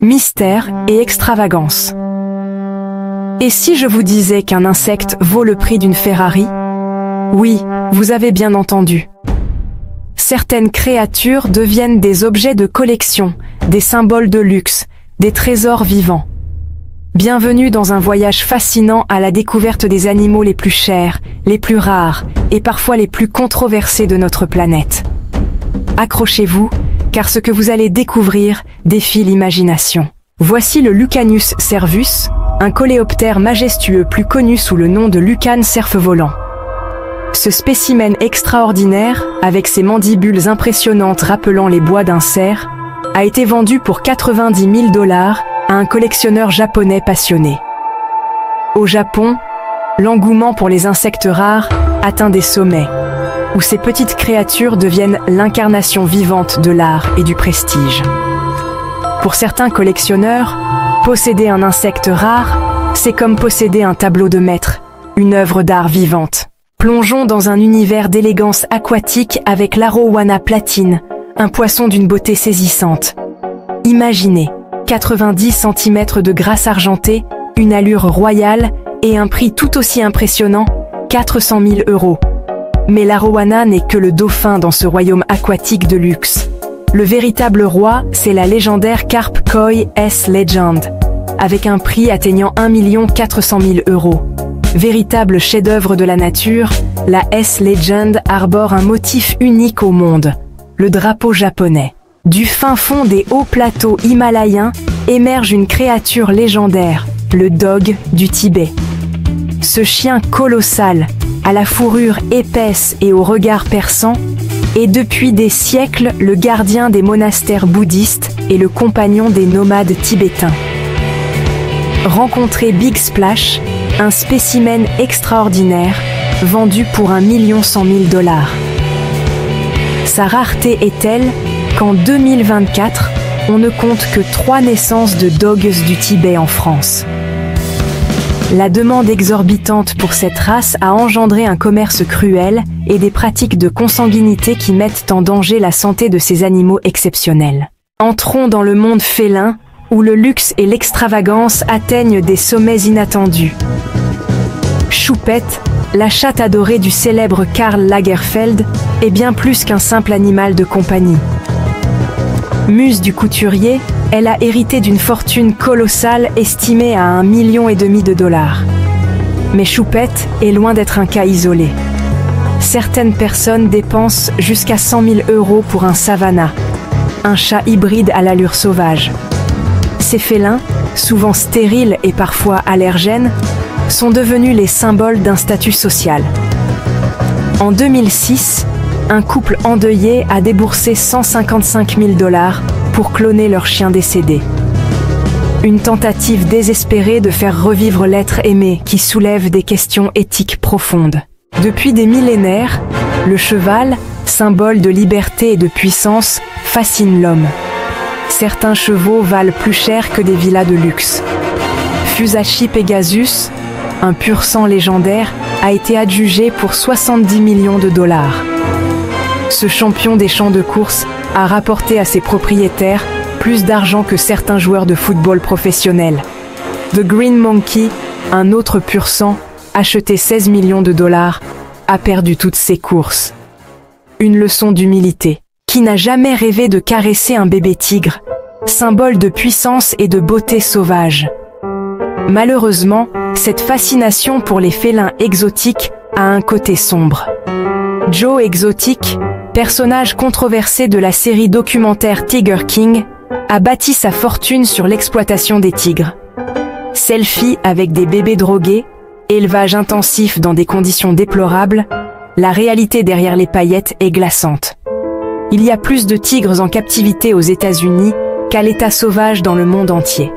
mystère et extravagance. Et si je vous disais qu'un insecte vaut le prix d'une Ferrari? Oui, vous avez bien entendu. Certaines créatures deviennent des objets de collection, des symboles de luxe, des trésors vivants. Bienvenue dans un voyage fascinant à la découverte des animaux les plus chers, les plus rares et parfois les plus controversés de notre planète. Accrochez-vous, car ce que vous allez découvrir défie l'imagination. Voici le Lucanus cervus, un coléoptère majestueux plus connu sous le nom de Lucan cerf-volant. Ce spécimen extraordinaire, avec ses mandibules impressionnantes rappelant les bois d'un cerf, a été vendu pour 90 000 $ à un collectionneur japonais passionné. Au Japon, l'engouement pour les insectes rares atteint des sommets, où ces petites créatures deviennent l'incarnation vivante de l'art et du prestige. Pour certains collectionneurs, posséder un insecte rare, c'est comme posséder un tableau de maître, une œuvre d'art vivante. Plongeons dans un univers d'élégance aquatique avec l'arowana platine, un poisson d'une beauté saisissante. Imaginez, 90 cm de grâce argentée, une allure royale et un prix tout aussi impressionnant, 400 000 €. Mais l'arowana n'est que le dauphin dans ce royaume aquatique de luxe. Le véritable roi, c'est la légendaire carpe koi S Legend, avec un prix atteignant 1 400 000 €. Véritable chef-d'œuvre de la nature, la S Legend arbore un motif unique au monde, le drapeau japonais. Du fin fond des hauts plateaux himalayens émerge une créature légendaire, le dog du Tibet. Ce chien colossal, à la fourrure épaisse et au regard perçant, est depuis des siècles le gardien des monastères bouddhistes et le compagnon des nomades tibétains. Rencontrez Big Splash, un spécimen extraordinaire, vendu pour 1 100 000 $. Sa rareté est telle qu'en 2024, on ne compte que 3 naissances de dogs du Tibet en France. La demande exorbitante pour cette race a engendré un commerce cruel et des pratiques de consanguinité qui mettent en danger la santé de ces animaux exceptionnels. Entrons dans le monde félin, où le luxe et l'extravagance atteignent des sommets inattendus. Choupette, la chatte adorée du célèbre Karl Lagerfeld, est bien plus qu'un simple animal de compagnie. Muse du couturier, elle a hérité d'une fortune colossale estimée à 1,5 million $. Mais Choupette est loin d'être un cas isolé. Certaines personnes dépensent jusqu'à 100 000 € pour un savannah, un chat hybride à l'allure sauvage. Ces félins, souvent stériles et parfois allergènes, sont devenus les symboles d'un statut social. En 2006, un couple endeuillé a déboursé 155 000 $ pour cloner leur chien décédé. Une tentative désespérée de faire revivre l'être aimé qui soulève des questions éthiques profondes. Depuis des millénaires, le cheval, symbole de liberté et de puissance, fascine l'homme. Certains chevaux valent plus cher que des villas de luxe. Fusashi Pegasus, un pur sang légendaire, a été adjugé pour 70 millions $. Ce champion des champs de course a rapporté à ses propriétaires plus d'argent que certains joueurs de football professionnels. The Green Monkey, un autre pur sang, acheté 16 millions $, a perdu toutes ses courses. Une leçon d'humilité. Qui n'a jamais rêvé de caresser un bébé tigre, symbole de puissance et de beauté sauvage? Malheureusement, cette fascination pour les félins exotiques a un côté sombre. Joe Exotic, personnage controversé de la série documentaire Tiger King, a bâti sa fortune sur l'exploitation des tigres. Selfie avec des bébés drogués, élevage intensif dans des conditions déplorables, la réalité derrière les paillettes est glaçante. Il y a plus de tigres en captivité aux États-Unis qu'à l'état sauvage dans le monde entier.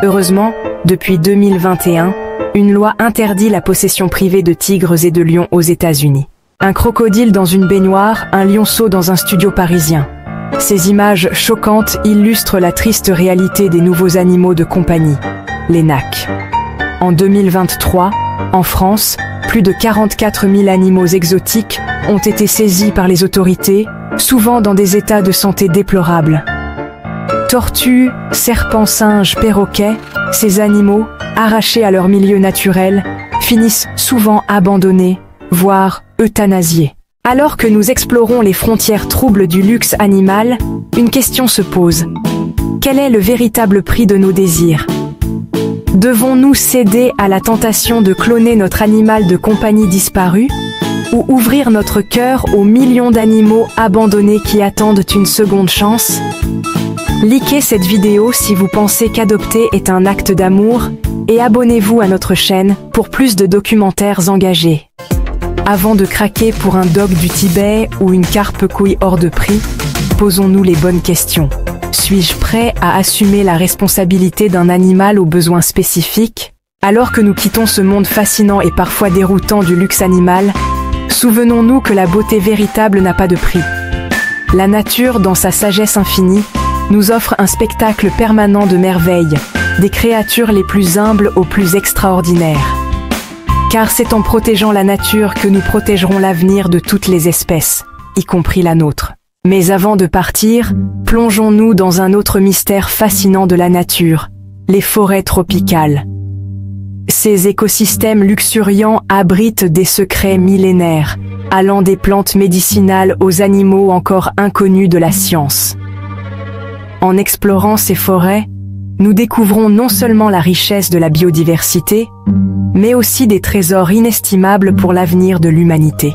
Heureusement, depuis 2021, une loi interdit la possession privée de tigres et de lions aux États-Unis. Un crocodile dans une baignoire, un lionceau dans un studio parisien. Ces images choquantes illustrent la triste réalité des nouveaux animaux de compagnie, les NAC. En 2023, en France, plus de 44 000 animaux exotiques ont été saisis par les autorités, souvent dans des états de santé déplorables. Tortues, serpents, singes, perroquets, ces animaux, arrachés à leur milieu naturel, finissent souvent abandonnés, voire euthanasiés. Alors que nous explorons les frontières troubles du luxe animal, une question se pose. Quel est le véritable prix de nos désirs ? Devons-nous céder à la tentation de cloner notre animal de compagnie disparu ? Ou ouvrir notre cœur aux millions d'animaux abandonnés qui attendent une seconde chance ? Likez cette vidéo si vous pensez qu'adopter est un acte d'amour et abonnez-vous à notre chaîne pour plus de documentaires engagés. Avant de craquer pour un dog du Tibet ou une carpe couille hors de prix, posons-nous les bonnes questions. Suis-je prêt à assumer la responsabilité d'un animal aux besoins spécifiques ? Alors que nous quittons ce monde fascinant et parfois déroutant du luxe animal, souvenons-nous que la beauté véritable n'a pas de prix. La nature, dans sa sagesse infinie, nous offre un spectacle permanent de merveilles, des créatures les plus humbles aux plus extraordinaires. Car c'est en protégeant la nature que nous protégerons l'avenir de toutes les espèces, y compris la nôtre. Mais avant de partir, plongeons-nous dans un autre mystère fascinant de la nature, les forêts tropicales. Ces écosystèmes luxuriants abritent des secrets millénaires, allant des plantes médicinales aux animaux encore inconnus de la science. En explorant ces forêts, nous découvrons non seulement la richesse de la biodiversité, mais aussi des trésors inestimables pour l'avenir de l'humanité.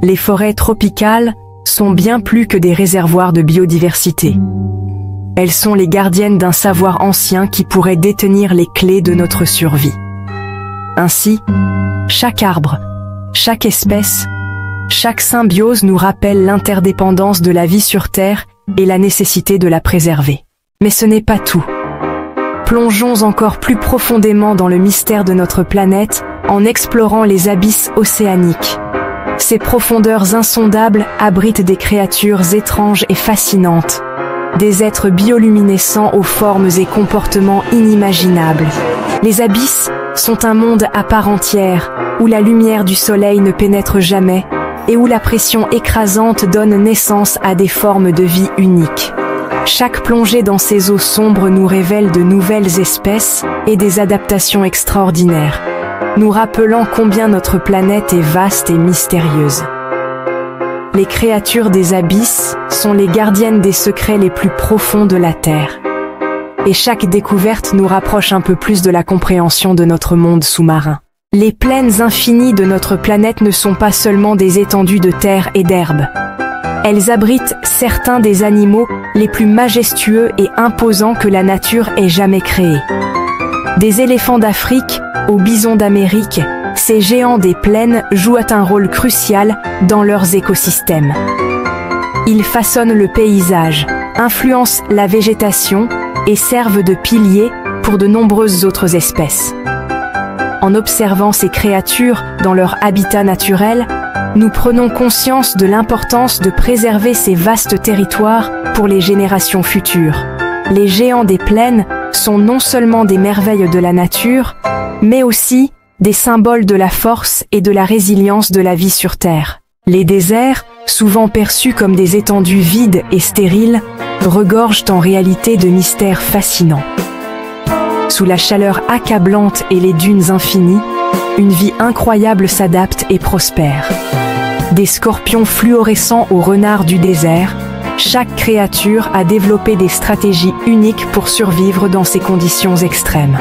Les forêts tropicales sont bien plus que des réservoirs de biodiversité. Elles sont les gardiennes d'un savoir ancien qui pourrait détenir les clés de notre survie. Ainsi, chaque arbre, chaque espèce, chaque symbiose nous rappelle l'interdépendance de la vie sur Terre et la nécessité de la préserver. Mais ce n'est pas tout. Plongeons encore plus profondément dans le mystère de notre planète en explorant les abysses océaniques. Ces profondeurs insondables abritent des créatures étranges et fascinantes, des êtres bioluminescents aux formes et comportements inimaginables. Les abysses sont un monde à part entière, où la lumière du soleil ne pénètre jamais, et où la pression écrasante donne naissance à des formes de vie uniques. Chaque plongée dans ces eaux sombres nous révèle de nouvelles espèces et des adaptations extraordinaires, nous rappelant combien notre planète est vaste et mystérieuse. Les créatures des abysses sont les gardiennes des secrets les plus profonds de la Terre. Et chaque découverte nous rapproche un peu plus de la compréhension de notre monde sous-marin. Les plaines infinies de notre planète ne sont pas seulement des étendues de terre et d'herbe. Elles abritent certains des animaux les plus majestueux et imposants que la nature ait jamais créés. Des éléphants d'Afrique aux bisons d'Amérique, ces géants des plaines jouent un rôle crucial dans leurs écosystèmes. Ils façonnent le paysage, influencent la végétation et servent de piliers pour de nombreuses autres espèces. En observant ces créatures dans leur habitat naturel, nous prenons conscience de l'importance de préserver ces vastes territoires pour les générations futures. Les géants des plaines sont non seulement des merveilles de la nature, mais aussi des symboles de la force et de la résilience de la vie sur Terre. Les déserts, souvent perçus comme des étendues vides et stériles, regorgent en réalité de mystères fascinants. Sous la chaleur accablante et les dunes infinies, une vie incroyable s'adapte et prospère. Des scorpions fluorescents aux renards du désert, chaque créature a développé des stratégies uniques pour survivre dans ces conditions extrêmes.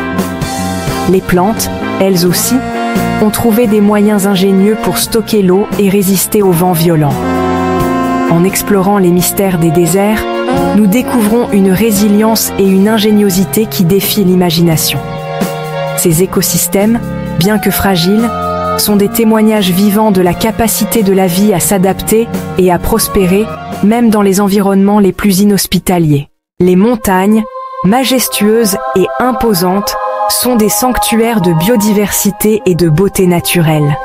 Les plantes, elles aussi, ont trouvé des moyens ingénieux pour stocker l'eau et résister aux vents violents. En explorant les mystères des déserts, nous découvrons une résilience et une ingéniosité qui défient l'imagination. Ces écosystèmes, bien que fragiles, sont des témoignages vivants de la capacité de la vie à s'adapter et à prospérer, même dans les environnements les plus inhospitaliers. Les montagnes, majestueuses et imposantes, sont des sanctuaires de biodiversité et de beauté naturelle.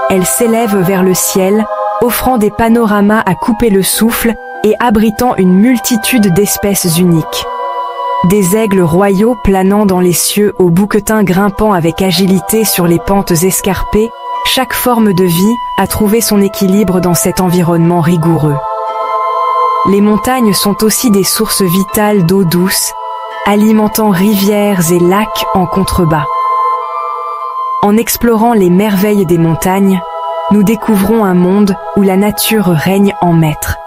Elles s'élèvent vers le ciel, offrant des panoramas à couper le souffle et abritant une multitude d'espèces uniques. Des aigles royaux planant dans les cieux aux bouquetins grimpant avec agilité sur les pentes escarpées, chaque forme de vie a trouvé son équilibre dans cet environnement rigoureux. Les montagnes sont aussi des sources vitales d'eau douce, alimentant rivières et lacs en contrebas. En explorant les merveilles des montagnes, nous découvrons un monde où la nature règne en maître,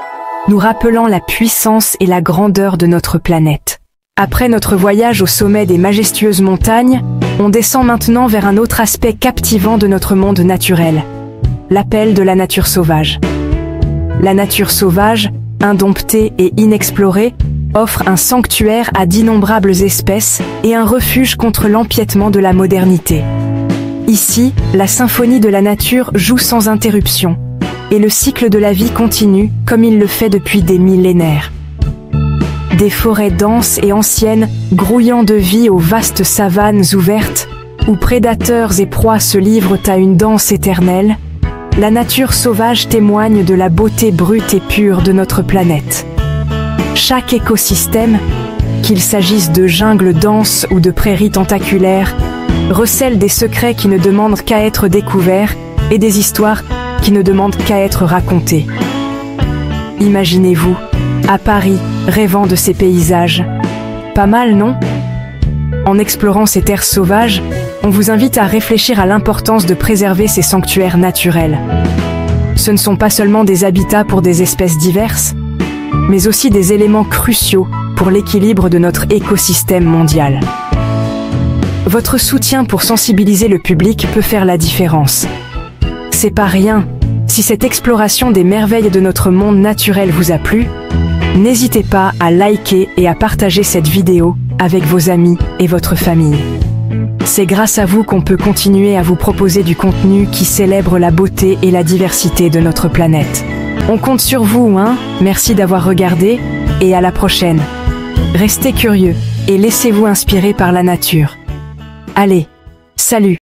nous rappelant la puissance et la grandeur de notre planète. Après notre voyage au sommet des majestueuses montagnes, on descend maintenant vers un autre aspect captivant de notre monde naturel, l'appel de la nature sauvage. La nature sauvage, indomptée et inexplorée, offre un sanctuaire à d'innombrables espèces et un refuge contre l'empiètement de la modernité. Ici, la symphonie de la nature joue sans interruption, et le cycle de la vie continue comme il le fait depuis des millénaires. Des forêts denses et anciennes, grouillant de vie aux vastes savanes ouvertes, où prédateurs et proies se livrent à une danse éternelle, la nature sauvage témoigne de la beauté brute et pure de notre planète. Chaque écosystème, qu'il s'agisse de jungles denses ou de prairies tentaculaires, recèle des secrets qui ne demandent qu'à être découverts et des histoires qui ne demandent qu'à être racontées. Imaginez-vous, à Paris, rêvant de ces paysages. Pas mal, non? En explorant ces terres sauvages, on vous invite à réfléchir à l'importance de préserver ces sanctuaires naturels. Ce ne sont pas seulement des habitats pour des espèces diverses, mais aussi des éléments cruciaux pour l'équilibre de notre écosystème mondial. Votre soutien pour sensibiliser le public peut faire la différence. C'est pas rien. Si cette exploration des merveilles de notre monde naturel vous a plu, n'hésitez pas à liker et à partager cette vidéo avec vos amis et votre famille. C'est grâce à vous qu'on peut continuer à vous proposer du contenu qui célèbre la beauté et la diversité de notre planète. On compte sur vous, hein? Merci d'avoir regardé et à la prochaine. Restez curieux et laissez-vous inspirer par la nature. Allez, salut!